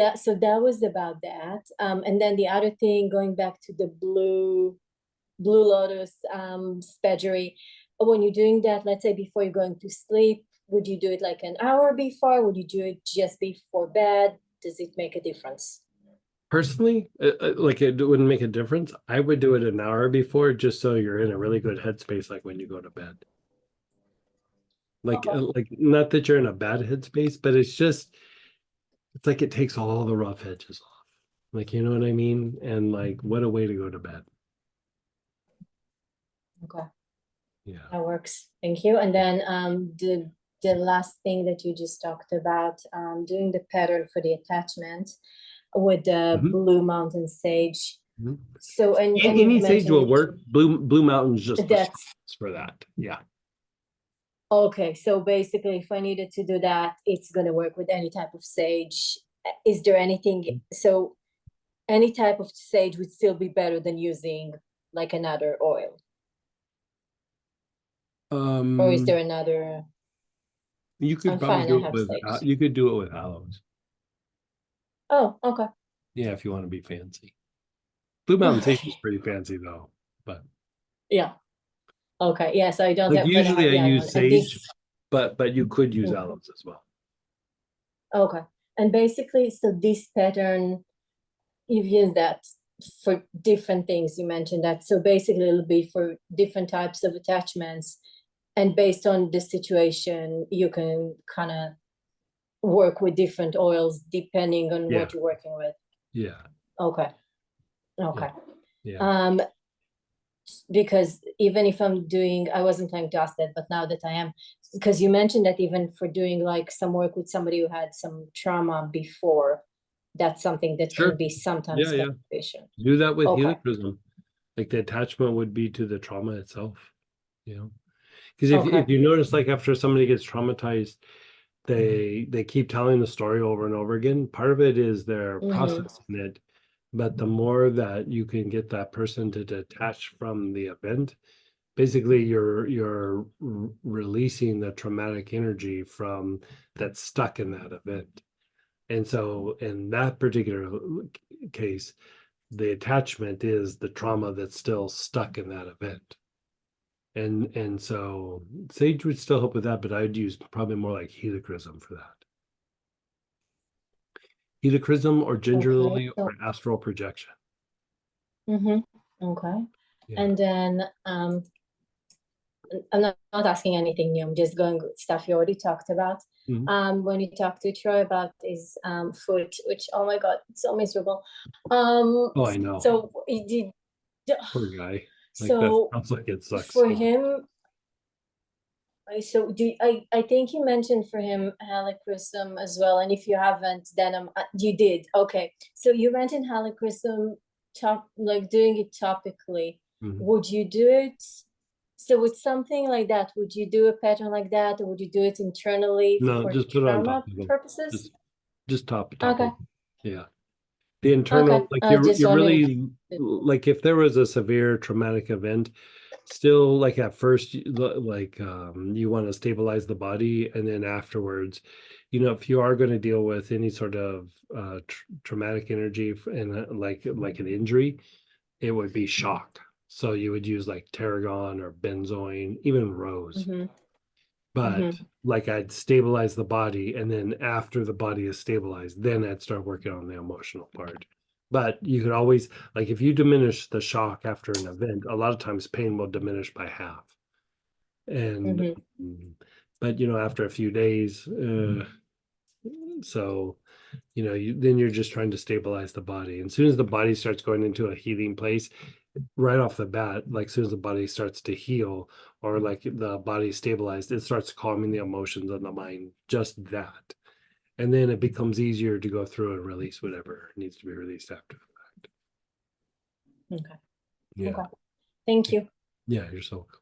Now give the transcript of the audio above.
that was about that. And then the other thing, going back to the Blue Lotus Spagyric, when you're doing that, let's say before you're going to sleep, would you do it like an hour before? Would you do it just before bed? Does it make a difference? Personally, like it wouldn't make a difference. I would do it an hour before just so you're in a really good headspace, like when you go to bed. Okay. Like not that you're in a bad headspace, but it's like it takes all the rough edges off. Like, you know what I mean? And like, what a way to go to bed. Okay. Yeah. That works. Thank you. And then the last thing that you just talked about, doing the pattern for the attachment with the Mhm. Blue Mountain Sage. Mhm. So and you've Any sage mentioned will work. Blue Mountain's just the that's strongest for that. Yeah. okay. So basically, if I needed to do that, it's gonna work with any type of sage. Is there anything? So any type of sage would still be better than using like another oil, or is Um, there another? you could I'm probably fine. I do it have with sage. you could do it with aloes. Oh, okay. Yeah, if you want to be fancy. Blue Mountain Sage is pretty fancy though, but Yeah. Okay. Yeah. So I don't like have, but I usually have I the other one. use And sage, this, but you could use mm, aloes as well. okay. And basically, so this pattern, you've used that for different things. You mentioned that. So basically, it'll be for different types of attachments. And based on the situation, you can kind of work with different oils depending on Yeah, what you're working with. yeah, Okay. yeah, Okay. yeah. Um, because even if I'm doing, I wasn't planning to ask that, but now that I am, because you mentioned that even for doing like some work with somebody who had some trauma before, that's something that can Sure. be Yeah, sometimes yeah. beneficial. Do that with Okay. helichrysum. Like the attachment would be to the trauma itself, you know? Because Okay. if you notice, like after somebody gets traumatized, they keep telling the story over and over again. Part of it is they're Mm-hmm. processing it, but the more that you can get that person to detach from the event, basically you're releasing the traumatic energy from that's stuck in that event. And so in that particular case, the attachment is the trauma that's still stuck in that event. And so sage would still help with that, but I'd use probably more like helichrysum for that. Helichrysum or ginger Okay. lily or So, astral projection. mm-hmm. Okay. Yeah. And then I'm not asking anything new. I'm just going with stuff you already talked about. Mhm. When you talked to Troy about his foot, which oh my God, it's so miserable. Oh, I know. So he did. Poor guy. Like that So sounds like it sucks for so much. him, I think you mentioned for him helichrysum as well, and if you haven't, then you did. Okay, so you mentioned helichrysum, like doing it topically. Mhm. Would you do it? So with something like that, would you do a pattern like that, or would you do it internally No, for just put it on top trauma of them. purposes? Just just top Okay, of them. Yeah. The okay. internal, like I was just you're wondering. really like if there was a severe traumatic event, still like at first like you want to stabilize the body, and then afterwards, if you are going to deal with any sort of traumatic energy and like an injury, it would be shock. So you would use like tarragon or benzoin, even rose. Mm-hmm, But mm-hmm. like I'd stabilize the body, and then after the body is stabilized, then I'd start working on the emotional part. But you could always, like, if you diminish the shock after an event, a lot of times pain will diminish by half. And Mm-hmm. but after a few days, so then you're just trying to stabilize the body. And as soon as the body starts going into a healing place, right off the bat, like as soon as the body starts to heal or like the body stabilized, it starts calming the emotions and the mind, just that. And then it becomes easier to go through and release whatever needs to be released after the fact. Okay, Yeah. okay. Thank you. Yeah, you're so welcome.